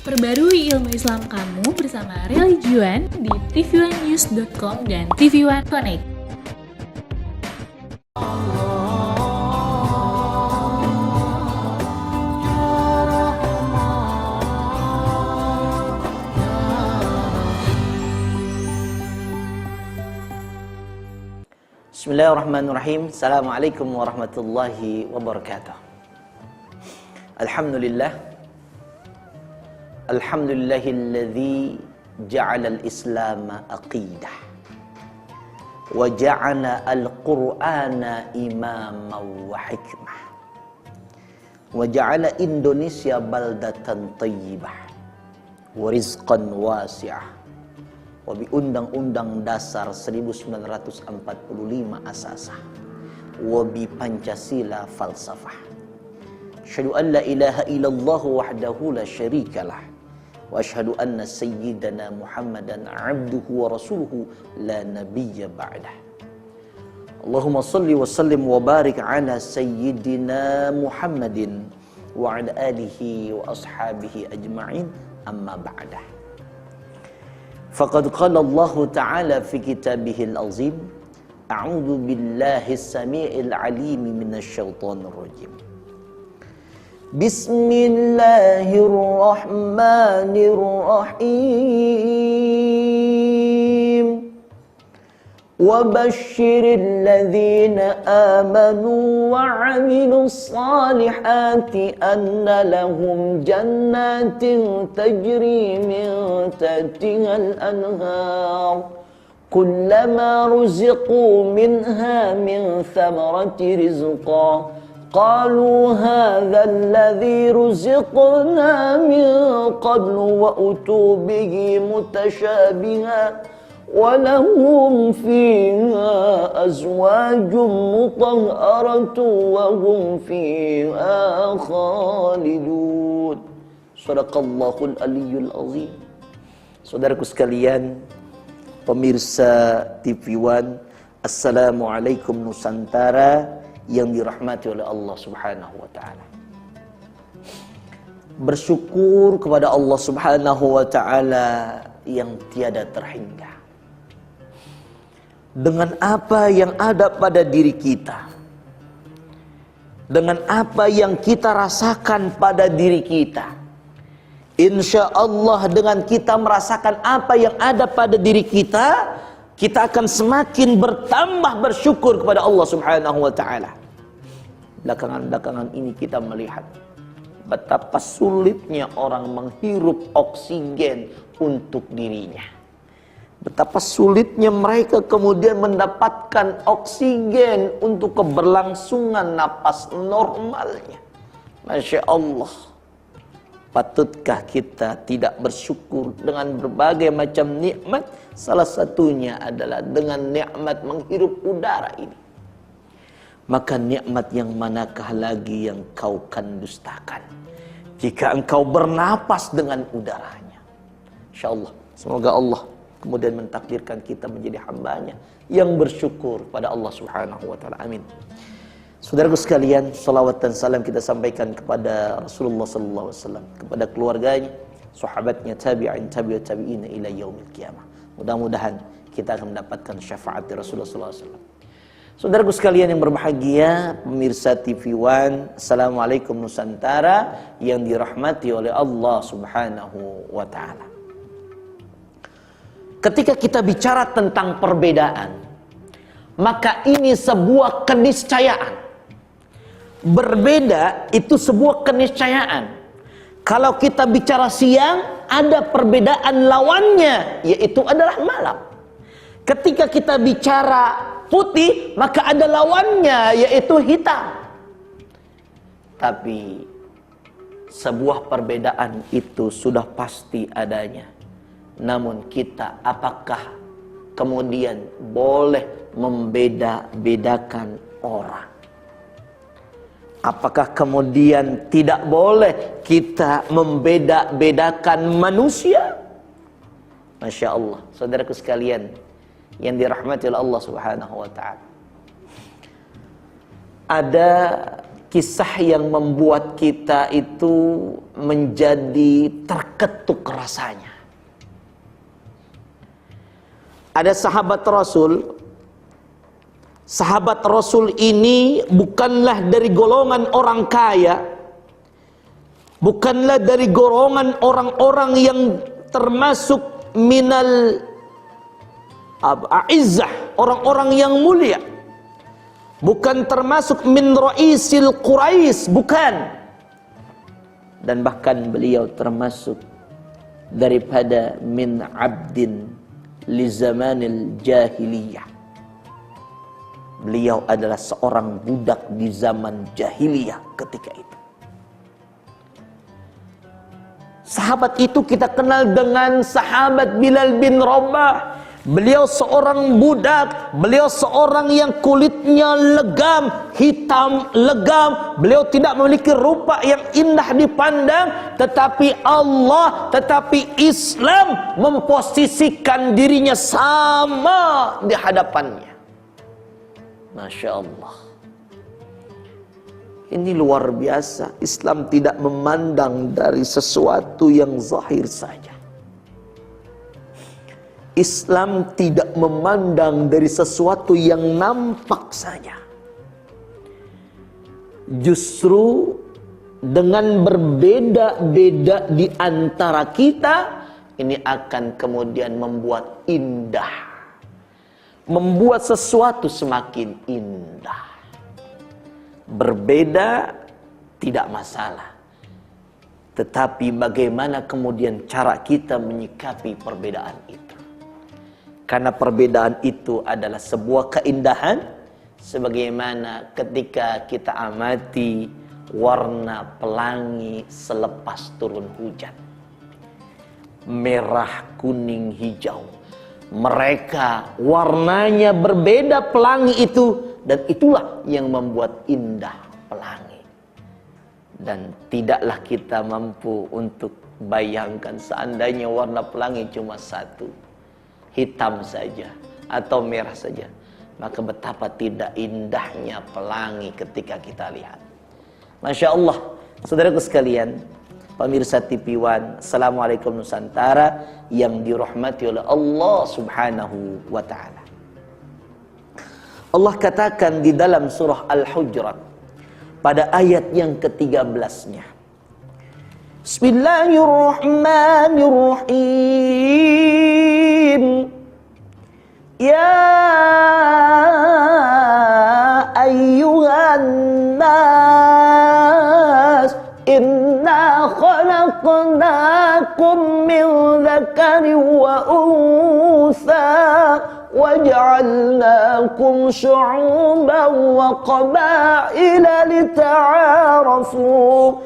Perbarui ilmu Islam kamu bersama Religion di tv1news.com dan TV1 Connect. Bismillahirrahmanirrahim. Assalamualaikum warahmatullahi wabarakatuh. Alhamdulillahilladzi ja'ala al-islam aqidah wa ja'ala al-qur'ana imaman wa hikmah wa ja'ala Indonesia baldatan thayyibah wa rizqan wasi'ah wa bi Undang-Undang Dasar 1945 asasah wa bi Pancasila falsafah. Asyhadu an la ilaha illallah wahdahu la syarikalah wa asyhadu anna sayyidana Muhammadan abduhu wa rasuluhu la nabiyya ba'dah. Allahumma salli wa sallim wa barik ala sayyidina Muhammadin wa ala alihi wa ashabihi ajma'in, amma ba'dah. Faqad qala Allah Ta'ala fi kitabihil azim, a'udzu billahis samii'il 'aliim minasy syaithaanir rajiim. Bismillahirrahmanirrahim. Wa basyiril ladzina amanu wa 'amilus salihati anna lahum jannatin tajri min tahtihal anhar kullama ruziqu minha min thamarati rizqan qalu hadha alladhi ruziqna min qablu wa utu bihi mutashabiha walahum fiha azwajum mutahharatun wa hum fiha khalidun. Shadaqallahul aliyyul azim. Saudaraku sekalian, pemirsa TV1, Assalamualaikum Nusantara yang dirahmati oleh Allah Subhanahu wa taala. Bersyukur kepada Allah Subhanahu wa taala yang tiada terhingga. Dengan apa yang ada pada diri kita, dengan apa yang kita rasakan pada diri kita, insya Allah dengan kita merasakan apa yang ada pada diri kita, kita akan semakin bertambah bersyukur kepada Allah Subhanahu wa taala. Belakangan ini kita melihat betapa sulitnya orang menghirup oksigen untuk dirinya. Betapa sulitnya mereka kemudian mendapatkan oksigen untuk keberlangsungan napas normalnya. Masya Allah. Patutkah kita tidak bersyukur dengan berbagai macam nikmat? Salah satunya adalah dengan nikmat menghirup udara ini. Maka nikmat yang manakah lagi yang kau kan dustakan jika engkau bernapas dengan udaranya? InsyaAllah, semoga Allah kemudian mentakdirkan kita menjadi hambanya yang bersyukur pada Allah Subhanahu wa ta'ala. Amin. Saudaraku sekalian, salawat dan salam kita sampaikan kepada Rasulullah sallallahu alaihi wasallam, kepada keluarganya, sahabatnya, tabi'in, tabi'in ila yaumil qiyamah. Mudah-mudahan kita akan mendapatkan syafaat Rasulullah sallallahu alaihi wasallam. Saudaraku sekalian yang berbahagia, pemirsa TV1, Assalamualaikum Nusantara yang dirahmati oleh Allah Subhanahu wa ta'ala. Ketika kita bicara tentang perbedaan, maka ini sebuah keniscayaan. Berbeda itu sebuah keniscayaan. Kalau kita bicara siang, ada perbedaan lawannya, yaitu adalah malam. Ketika kita bicara putih, maka ada lawannya, yaitu hitam. Tapi sebuah perbedaan itu sudah pasti adanya. Namun kita apakah kemudian boleh membeda-bedakan orang? Apakah kemudian tidak boleh kita membeda-bedakan manusia? Masya Allah, saudaraku sekalian yang dirahmati oleh Allah Subhanahu wa ta'ala. Ada kisah yang membuat kita itu menjadi terketuk rasanya. Ada sahabat Rasul. Sahabat Rasul ini bukanlah dari golongan orang kaya, bukanlah dari golongan orang-orang yang termasuk minal a'izzah, orang-orang yang mulia, bukan termasuk min ra'isil Quraisy, bukan. Dan bahkan beliau termasuk daripada min abdin li zamanil jahiliyah. Beliau adalah seorang budak di zaman jahiliyah ketika itu. Sahabat itu kita kenal dengan sahabat Bilal bin Rabah. Beliau seorang budak, beliau seorang yang kulitnya legam, hitam legam. Beliau tidak memiliki rupa yang indah dipandang, tetapi Allah, tetapi Islam memposisikan dirinya sama di hadapannya. Masya Allah. Ini luar biasa. Islam tidak memandang dari sesuatu yang zahir saja. Islam tidak memandang dari sesuatu yang nampak saja. Justru dengan berbeda-beda di antara kita, ini akan kemudian membuat indah, membuat sesuatu semakin indah. Berbeda tidak masalah, tetapi bagaimana kemudian cara kita menyikapi perbedaan itu. Karena perbedaan itu adalah sebuah keindahan, sebagaimana ketika kita amati warna pelangi selepas turun hujan. Merah, kuning, hijau. Mereka warnanya berbeda pelangi itu, dan itulah yang membuat indah pelangi. Dan tidaklah kita mampu untuk bayangkan seandainya warna pelangi cuma satu, hitam saja atau merah saja, maka betapa tidak indahnya pelangi ketika kita lihat. Masya Allah, saudaraku sekalian, pemirsa TV One, Assalamualaikum Nusantara yang dirahmati oleh Allah Subhanahu wa Ta'ala. Allah katakan di dalam surah Al-Hujurat pada ayat yang ke-13-nya, Bismillahirrahmanirrahim. Ya ayyuhan nas, inna khalaqnakum min dzakarin wa untha waj'alnakum syu'uban wa qabaila lita'arafu.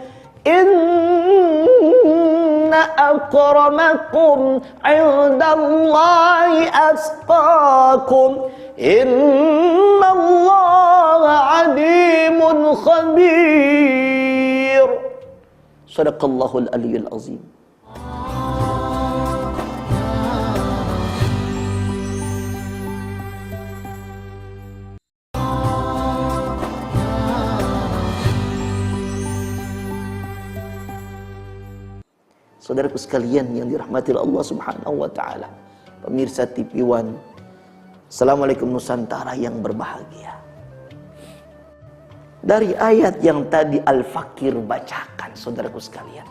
Inna akramakum 'indallahi atqakum. Innallaha 'alimun khabir. Shadaqallahul aliyyul azim. Saudaraku sekalian yang dirahmati Allah Subhanahu wa Ta'ala, pemirsa TV One, Assalamualaikum Nusantara yang berbahagia. Dari ayat yang tadi Al-Fakir bacakan, saudaraku sekalian,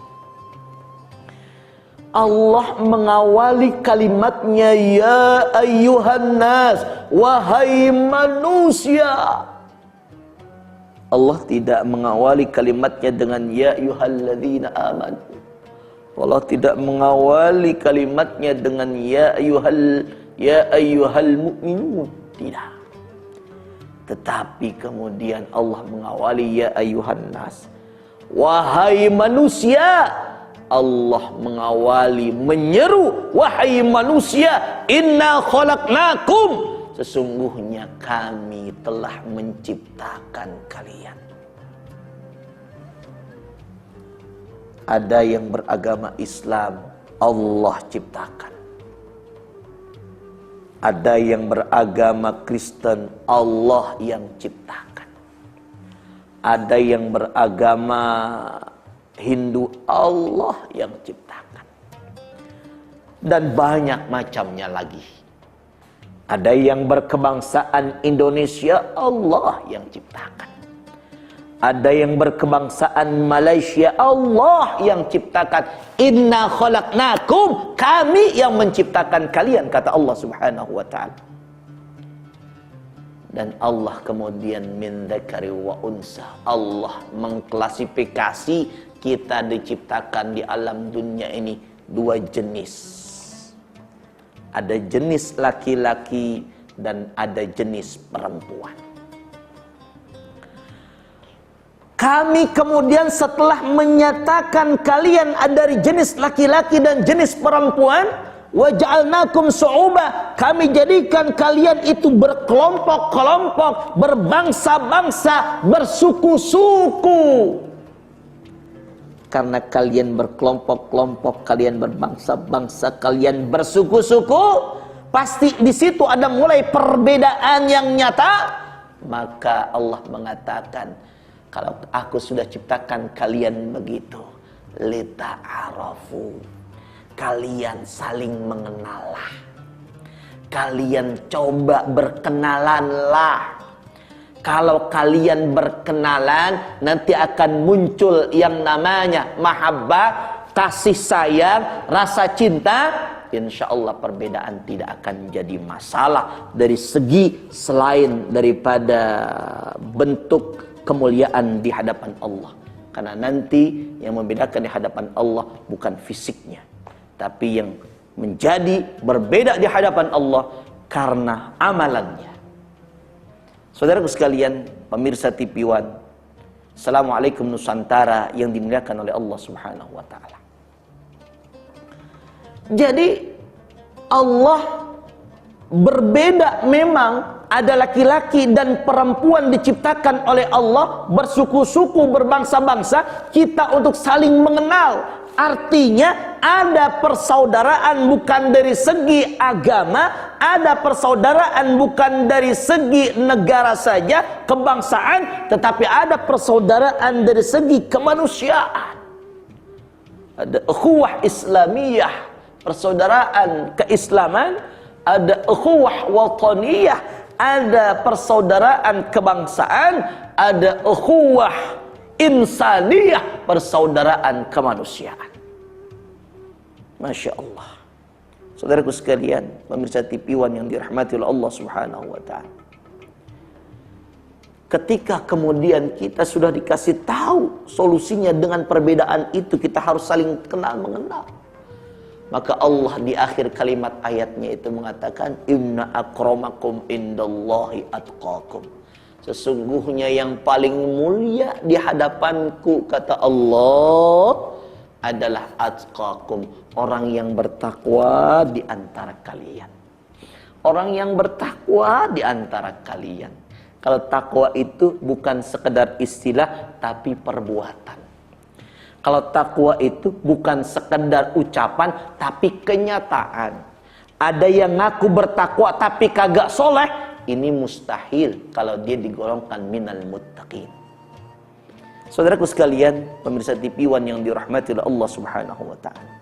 Allah mengawali kalimatnya, ya ayyuhan nas, wahai manusia. Allah tidak mengawali kalimatnya dengan ya ayyuhalladzina amanu. Allah tidak mengawali kalimatnya dengan ya ayyuhal mu'minun. Tidak. Tetapi kemudian Allah mengawali ya ayyuhan nas, wahai manusia. Allah mengawali, menyeru, wahai manusia, inna khalaqnakum, sesungguhnya kami telah menciptakan kalian. Ada yang beragama Islam, Allah ciptakan. Ada yang beragama Kristen, Allah yang ciptakan. Ada yang beragama Hindu, Allah yang ciptakan. Dan banyak macamnya lagi. Ada yang berkebangsaan Indonesia, Allah yang ciptakan. Ada yang berkebangsaan Malaysia, Allah yang ciptakan. Inna khalaqnakum, kami yang menciptakan kalian, kata Allah Subhanahu wa ta'ala. Dan Allah kemudian min dzakari wa unsa, Allah mengklasifikasi kita diciptakan di alam dunia ini dua jenis. Ada jenis laki-laki dan ada jenis perempuan. Kami kemudian setelah menyatakan kalian ada dari jenis laki-laki dan jenis perempuan, wa ja'alnakum syu'uba, kami jadikan kalian itu berkelompok-kelompok, berbangsa-bangsa, bersuku-suku. Karena kalian berkelompok-kelompok, kalian berbangsa-bangsa, kalian bersuku-suku, pasti di situ ada mulai perbedaan yang nyata. Maka Allah mengatakan, kalau aku sudah ciptakan kalian begitu, lita'arafu, kalian saling mengenalah, kalian coba berkenalanlah. Kalau kalian berkenalan, nanti akan muncul yang namanya mahabbah, kasih sayang, rasa cinta. Insya Allah perbedaan tidak akan jadi masalah dari segi selain daripada bentuk kemuliaan di hadapan Allah. Karena nanti yang membedakan di hadapan Allah bukan fisiknya, tapi yang menjadi berbeda di hadapan Allah karena amalannya. Saudaraku sekalian, pemirsa TV One, Assalamualaikum Nusantara yang dimuliakan oleh Allah Subhanahu wa ta'ala. Jadi Allah berbeda, memang ada laki-laki dan perempuan diciptakan oleh Allah, bersuku-suku, berbangsa-bangsa, kita untuk saling mengenal. Artinya ada persaudaraan bukan dari segi agama, ada persaudaraan bukan dari segi negara saja, kebangsaan, tetapi ada persaudaraan dari segi kemanusiaan. Ada ukhuwah Islamiyah, persaudaraan keislaman, ada ukhuwah wataniyah, ada persaudaraan kebangsaan, ada ukhuwah insaniyah, persaudaraan kemanusiaan. Masya Allah. Saudaraku sekalian, pemirsa TV One yang dirahmati oleh Allah Subhanahu wa ta'ala, ketika kemudian kita sudah dikasih tahu solusinya dengan perbedaan itu, kita harus saling kenal mengenal. Maka Allah di akhir kalimat ayatnya itu mengatakan, inna akramakum indallahi atqakum, sesungguhnya yang paling mulia di hadapanku, kata Allah, adalah atqakum, orang yang bertakwa di antara kalian. Orang yang bertakwa di antara kalian. Kalau takwa itu bukan sekedar istilah, tapi perbuatan. Kalau takwa itu bukan sekedar ucapan, tapi kenyataan. Ada yang ngaku bertakwa tapi kagak soleh, ini mustahil kalau dia digolongkan minal muttaqin. Saudaraku sekalian, pemirsa TV One yang dirahmati oleh Allah Subhanahu wa ta'ala,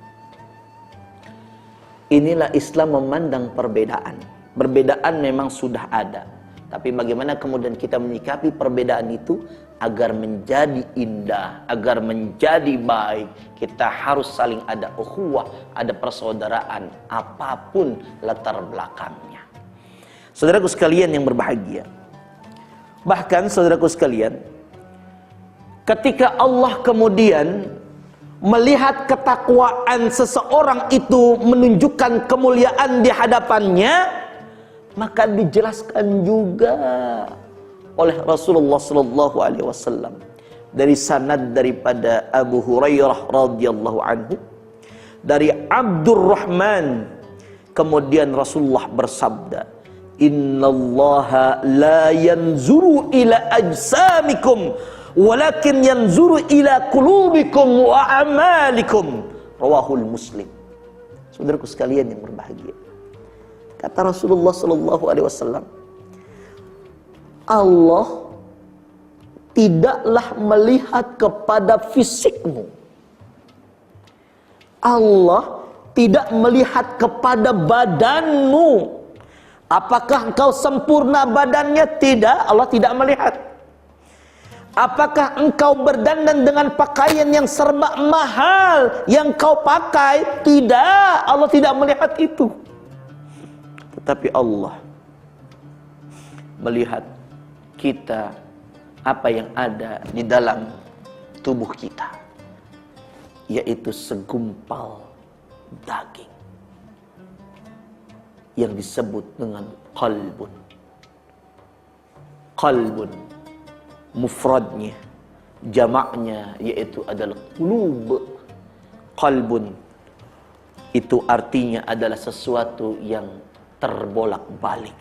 inilah Islam memandang perbedaan. Perbedaan memang sudah ada, tapi bagaimana kemudian kita menyikapi perbedaan itu agar menjadi indah, agar menjadi baik. Kita harus saling ada ukhuwah, ada persaudaraan, apapun latar belakangnya. Saudaraku sekalian yang berbahagia, bahkan saudaraku sekalian, ketika Allah kemudian melihat ketakwaan seseorang itu menunjukkan kemuliaan di hadapannya, maka dijelaskan juga oleh Rasulullah sallallahu alaihi wasallam dari sanad daripada Abu Hurairah radhiyallahu anhu, dari Abdurrahman, kemudian Rasulullah bersabda, innallaha la yanzuru ila ajsamikum walakin yanzuru ila qulubikum wa a'malikum, rawahul Muslim. Saudaraku sekalian yang berbahagia, kata Rasulullah sallallahu alaihi wasallam, Allah tidaklah melihat kepada fisikmu. Allah tidak melihat kepada badanmu. Apakah engkau sempurna badannya? Tidak, Allah tidak melihat. Apakah engkau berdandan dengan pakaian yang serba mahal yang kau pakai? Tidak, Allah tidak melihat itu. Tetapi Allah melihat kita, apa yang ada di dalam tubuh kita, yaitu segumpal daging yang disebut dengan qalbun. Qalbun mufradnya, jamaknya yaitu adalah qulub. Qalbun itu artinya adalah sesuatu yang terbolak-balik.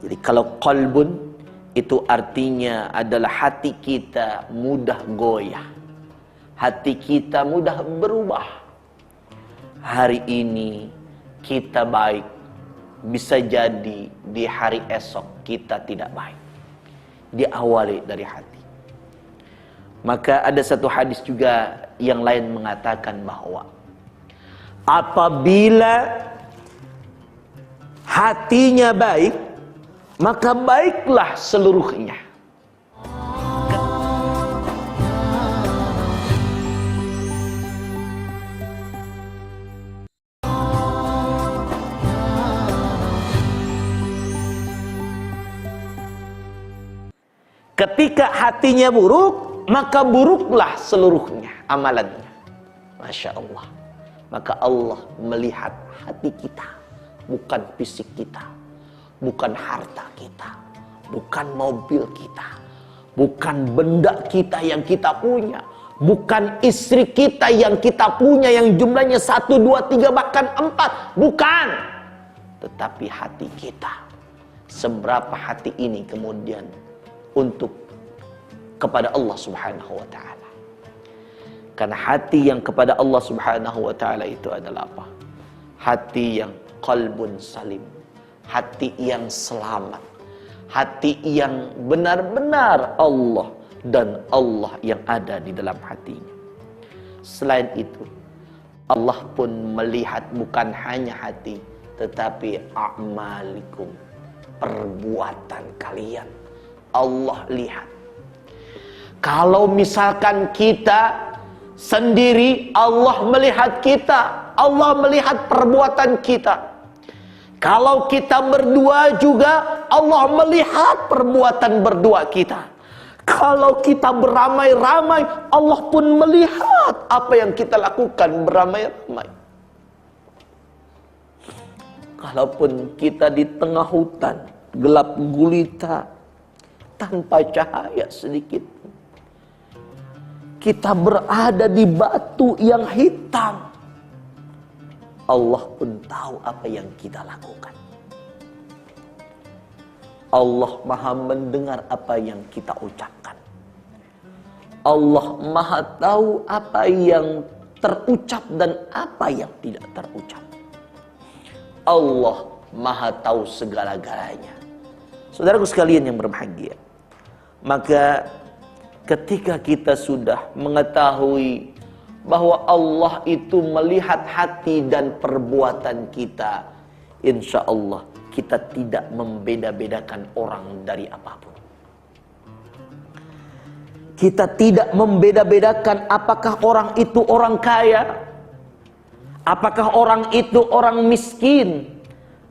Jadi kalau qalbun itu artinya adalah hati kita mudah goyah, hati kita mudah berubah. Hari ini kita baik, bisa jadi di hari esok kita tidak baik. Diawali dari hati. Maka ada satu hadis juga yang lain mengatakan bahwa apabila hatinya baik, maka baiklah seluruhnya. Ketika hatinya buruk, maka buruklah seluruhnya amalannya. Masya Allah. Maka Allah melihat hati kita, bukan fisik kita, bukan harta kita, bukan mobil kita, bukan benda kita yang kita punya, bukan istri kita yang kita punya yang jumlahnya 1, 2, 3 bahkan 4, bukan. Tetapi hati kita. Seberapa hati ini kemudian untuk kepada Allah Subhanahu wa taala. Karena hati yang kepada Allah Subhanahu wa taala itu adalah apa? Hati yang qalbun salim, hati yang selamat, hati yang benar-benar Allah dan Allah yang ada di dalam hatinya. Selain itu, Allah pun melihat bukan hanya hati, tetapi a'malikum, perbuatan kalian. Allah lihat. Kalau misalkan kita sendiri, Allah melihat kita, Allah melihat perbuatan kita. Kalau kita berdua juga, Allah melihat perbuatan berdua kita. Kalau kita beramai-ramai, Allah pun melihat apa yang kita lakukan beramai-ramai. Kalaupun kita di tengah hutan, gelap gulita, tanpa cahaya sedikit, kita berada di batu yang hitam, Allah pun tahu apa yang kita lakukan. Allah Maha mendengar apa yang kita ucapkan. Allah Maha tahu apa yang terucap dan apa yang tidak terucap. Allah Maha tahu segala-galanya. Saudaraku sekalian yang berbahagia, maka ketika kita sudah mengetahui bahwa Allah itu melihat hati dan perbuatan kita, insya Allah kita tidak membeda-bedakan orang dari apapun. Kita tidak membeda-bedakan apakah orang itu orang kaya, apakah orang itu orang miskin,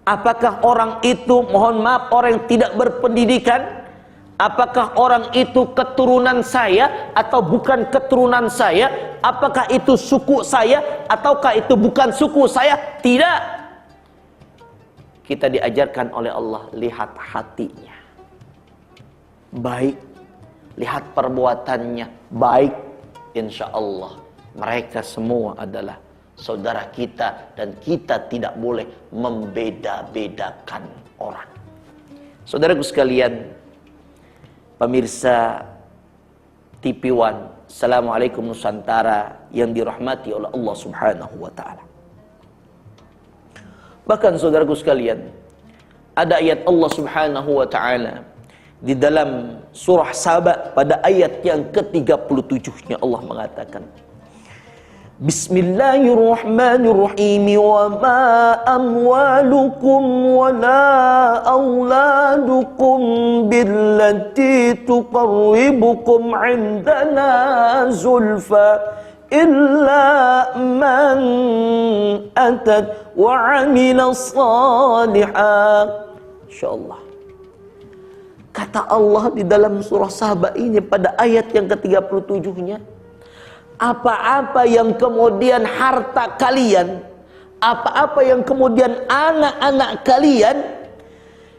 apakah orang itu, mohon maaf, orang yang tidak berpendidikan, apakah orang itu keturunan saya atau bukan keturunan saya, apakah itu suku saya ataukah itu bukan suku saya. Tidak. Kita diajarkan oleh Allah, lihat hatinya baik, lihat perbuatannya baik, insya Allah mereka semua adalah saudara kita dan kita tidak boleh membeda-bedakan orang. Saudaraku sekalian, pemirsa TV One, Assalamualaikum Nusantara yang dirahmati oleh Allah Subhanahu wa taala. Bahkan saudaraku sekalian, ada ayat Allah Subhanahu wa taala Di dalam surah Saba pada ayat yang ke-37-nya Allah mengatakan, Bismillahirrahmanirrahim, wa ma amwalukum wa la auladukum billati tuqarribukum indana zulfa illa man atat wa amila salihan. Insyaallah. Kata Allah di dalam surah Saba ini pada ayat yang ke-37-nya, apa-apa yang kemudian harta kalian, apa-apa yang kemudian anak-anak kalian,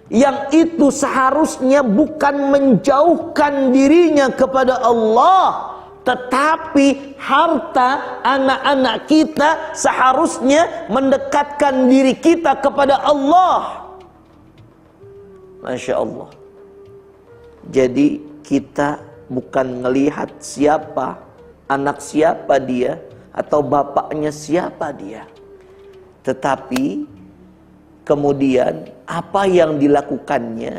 yang itu seharusnya bukan menjauhkan dirinya kepada Allah, tetapi harta anak-anak kita seharusnya mendekatkan diri kita kepada Allah. Masya Allah. Jadi kita bukan melihat siapa, anak siapa dia, atau bapaknya siapa dia, tetapi kemudian apa yang dilakukannya.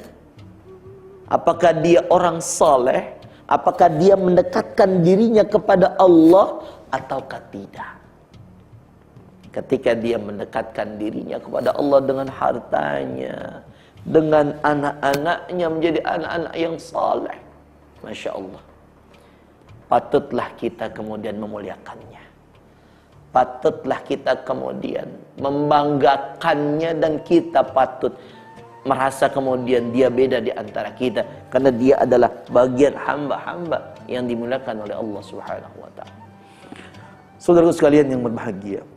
Apakah dia orang saleh, apakah dia mendekatkan dirinya kepada Allah ataukah tidak. Ketika dia mendekatkan dirinya kepada Allah dengan hartanya, dengan anak-anaknya menjadi anak-anak yang saleh, Masya Allah, patutlah kita kemudian memuliakannya. Patutlah kita kemudian membanggakannya, dan kita patut merasa kemudian dia beda di antara kita, karena dia adalah bagian hamba-hamba yang dimuliakan oleh Allah Subhanahu wa taala. Saudaraku sekalian yang berbahagia,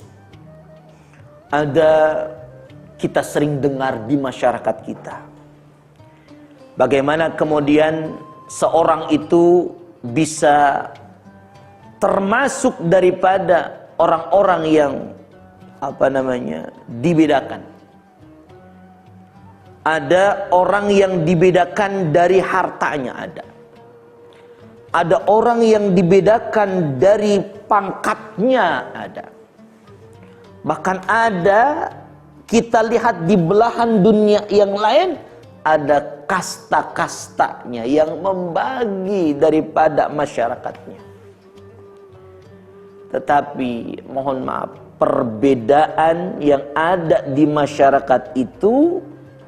kita sering dengar di masyarakat kita bagaimana kemudian seorang itu bisa termasuk daripada orang-orang yang dibedakan. Ada orang yang dibedakan dari hartanya, ada orang yang dibedakan dari pangkatnya, bahkan ada, kita lihat di belahan dunia yang lain, ada kasta-kastanya yang membagi daripada masyarakatnya. Tetapi mohon maaf, perbedaan yang ada di masyarakat itu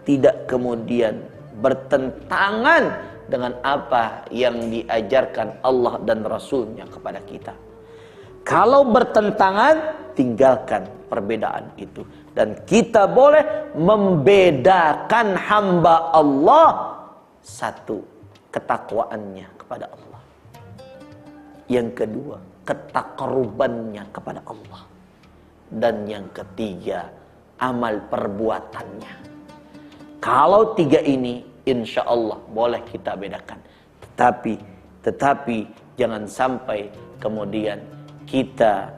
tidak kemudian bertentangan dengan apa yang diajarkan Allah dan Rasulnya kepada kita. Kalau bertentangan, tinggalkan perbedaan itu. Dan kita boleh membedakan hamba Allah, satu, ketakwaannya kepada Allah. Yang kedua, ketakrubannya kepada Allah. Dan yang ketiga, amal perbuatannya. Kalau tiga ini, insya Allah boleh kita bedakan. Tetapi jangan sampai kemudian kita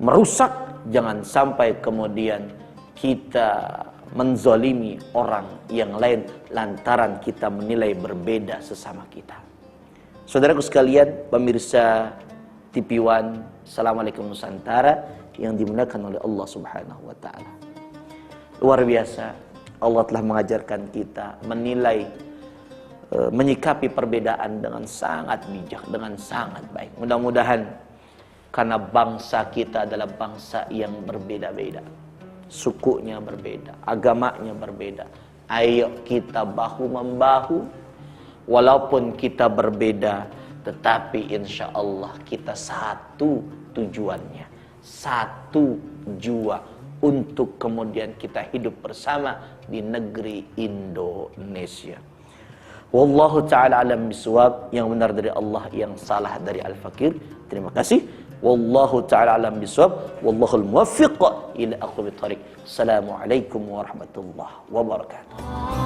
merusak, jangan sampai kemudian kita menzalimi orang yang lain lantaran kita menilai berbeda sesama kita. Saudaraku sekalian, pemirsa TV One, Assalamualaikum Nusantara yang dimuliakan oleh Allah Subhanahu wa taala. Luar biasa, Allah telah mengajarkan kita menilai, menyikapi perbedaan dengan sangat bijak, dengan sangat baik. Mudah-mudahan, karena bangsa kita adalah bangsa yang berbeda-beda, sukunya berbeda, agamanya berbeda. Ayo kita bahu-membahu, walaupun kita berbeda, tetapi insya Allah kita satu tujuannya, satu jua, untuk kemudian kita hidup bersama di negeri Indonesia. Wallahu ta'ala alam bisawab. Yang benar dari Allah, yang salah dari Al-Fakir. Terima kasih. Wallahu ta'ala alam bisawab. Wallahul muwaffiq ila aqwamit thariq. Assalamualaikum warahmatullahi wabarakatuh.